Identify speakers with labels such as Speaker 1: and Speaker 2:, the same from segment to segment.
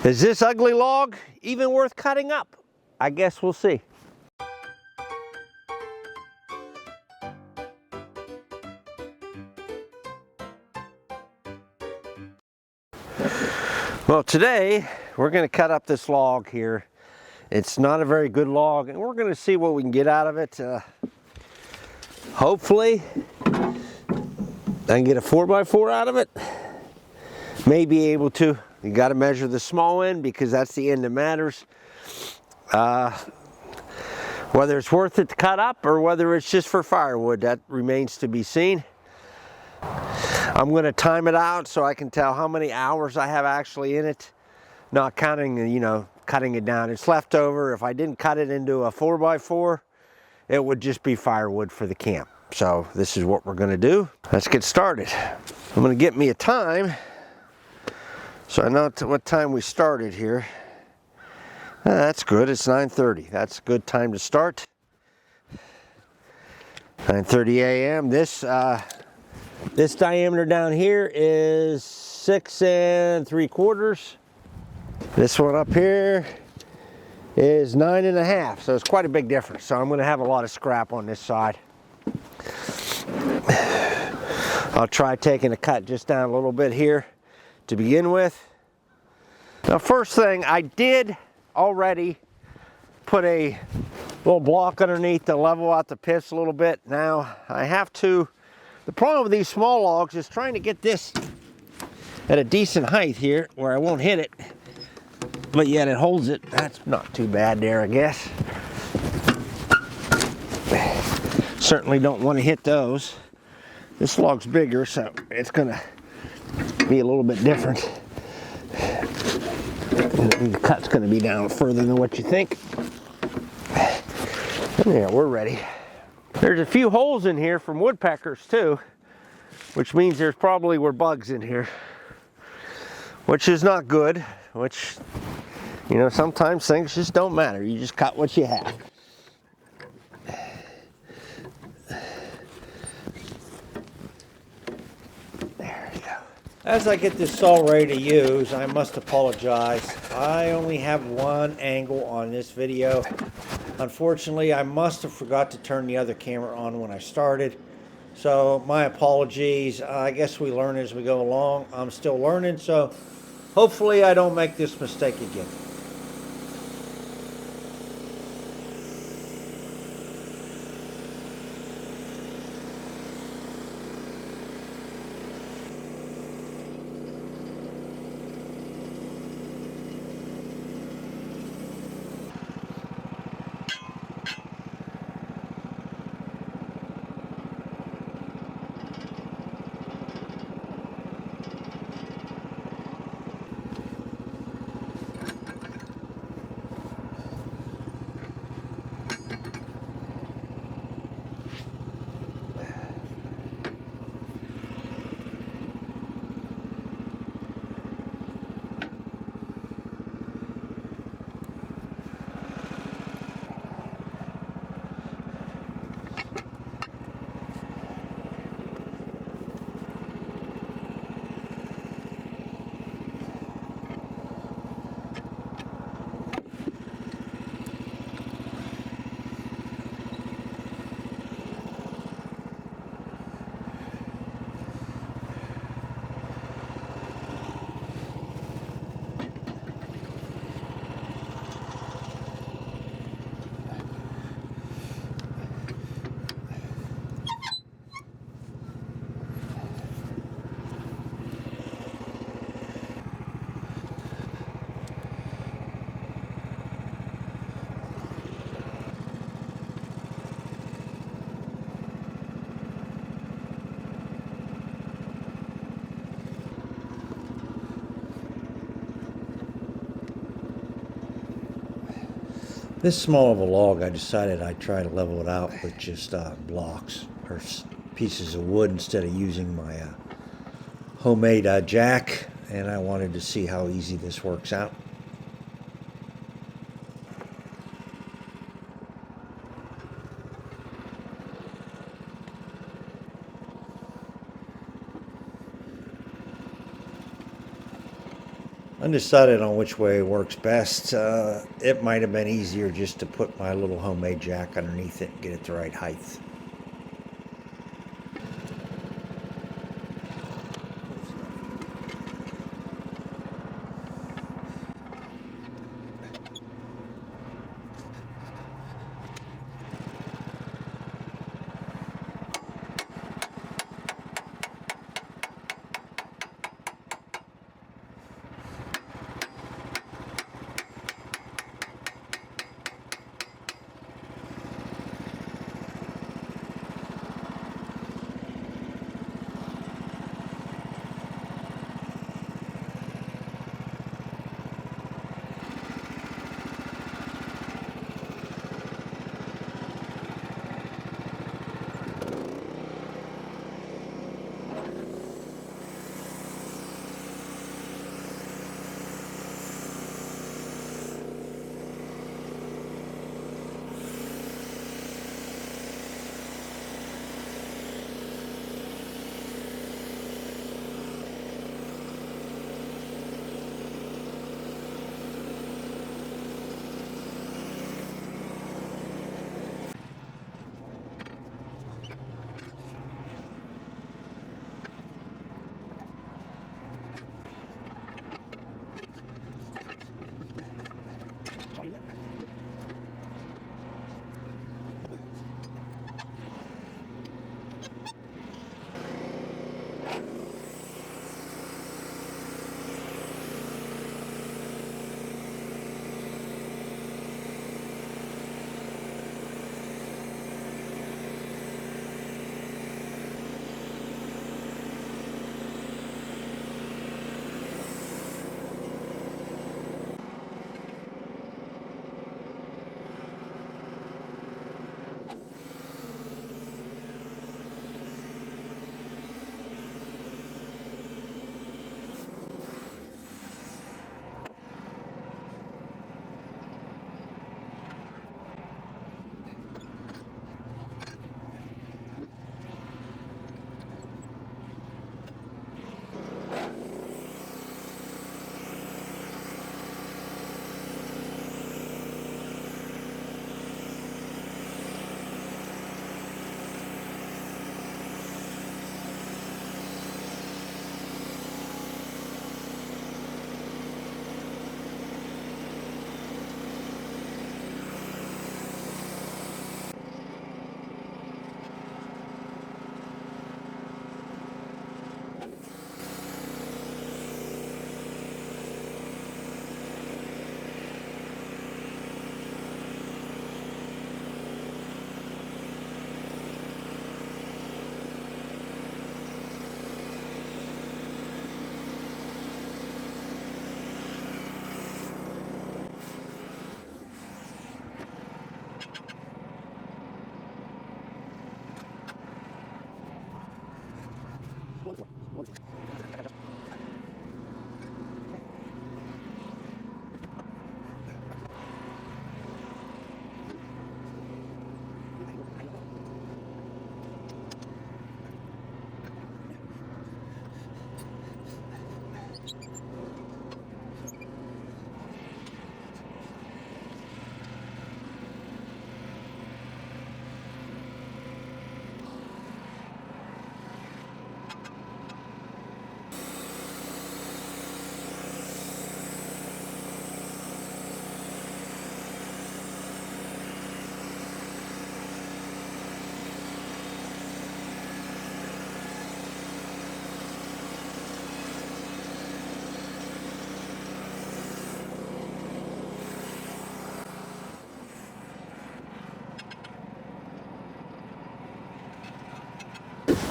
Speaker 1: Is this ugly log even worth cutting up? I guess we'll see. Well, today we're going to cut up this log here. It's not a very good log, and we're going to see what we can get out of it. Hopefully, I can get a 4x4 out of it. May be able to. You got to measure the small end because that's the end that matters. Whether it's worth it to cut up or whether it's just for firewood, that remains to be seen. I'm going to time it out so I can tell how many hours I have actually in it, not counting, you know, cutting it down. It's leftover. If I didn't cut it into a 4x4, it would just be firewood for the camp. So this is what we're going to do. Let's get started. I'm going to get me a time so I know what time we started here. That's good. It's 9:30. That's a good time to start. 9:30 a.m. This diameter down here is 6 3/4. This one up here is 9 1/2. So it's quite a big difference. So I'm going to have a lot of scrap on this side. I'll try taking a cut just down a little bit here to begin with. Now, first thing, I did already put a little block underneath to level out the pits a little bit. Now I have to. The problem with these small logs is trying to get this at a decent height here where I won't hit it, but yet it holds it. That's not too bad there, I guess. Certainly don't want to hit those. This log's bigger, so it's gonna be a little bit different. And the cut's gonna be down further than what you think. Yeah, we're ready. There's a few holes in here from woodpeckers too, which means there's probably were bugs in here, which is not good, which, you know, sometimes things just don't matter. You just cut what you have. There you go. As I get this saw ready to use, I must apologize. I only have one angle on this video. Unfortunately, I must have forgot to turn the other camera on when I started. So my apologies. I guess we learn as we go along. I'm still learning, so hopefully I don't make this mistake again. This small of a log, I decided I'd try to level it out with just blocks or pieces of wood instead of using my homemade jack, and I wanted to see how easy this works out. Undecided on which way works best. It might have been easier just to put my little homemade jack underneath it and get it the right height.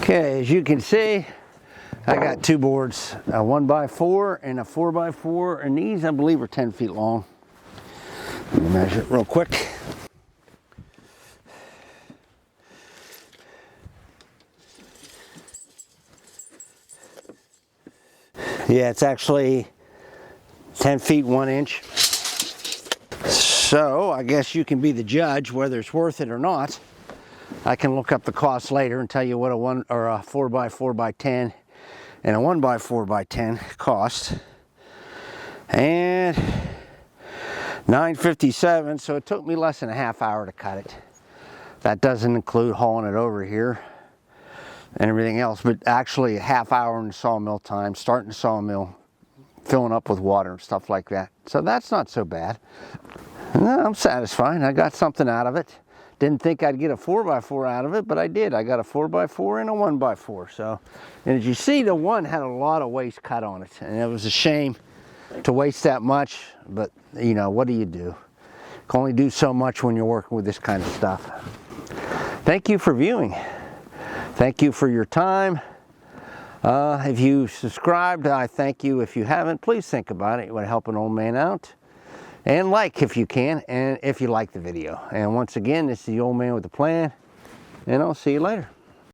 Speaker 1: Okay, as you can see, I got two boards, a 1x4 and a 4x4, and these I believe are 10 feet long. Let me measure it real quick. Yeah, it's actually 10 feet 1 inch. So I guess you can be the judge whether it's worth it or not. I can look up the cost later and tell you what a 4x4x10 and a 1x4x10 cost. And 9:57, so it took me less than a half hour to cut it. That doesn't include hauling it over here and everything else, but actually a half hour in the sawmill time, starting the sawmill, filling up with water and stuff like that. So that's not so bad. No, I'm satisfied. I got something out of it. Didn't think I'd get a 4x4 out of it, but I did. I got a 4x4 and a 1x4. So, and as you see, the one had a lot of waste cut on it, and it was a shame to waste that much, but you know, what do? You can only do so much when you're working with this kind of stuff. Thank you for viewing. Thank you for your time. If you subscribed, I thank you. If you haven't, please think about it. You want to help an old man out. And like if you can, and if you like the video. And once again, this is the Old Man with a Plan, and I'll see you later.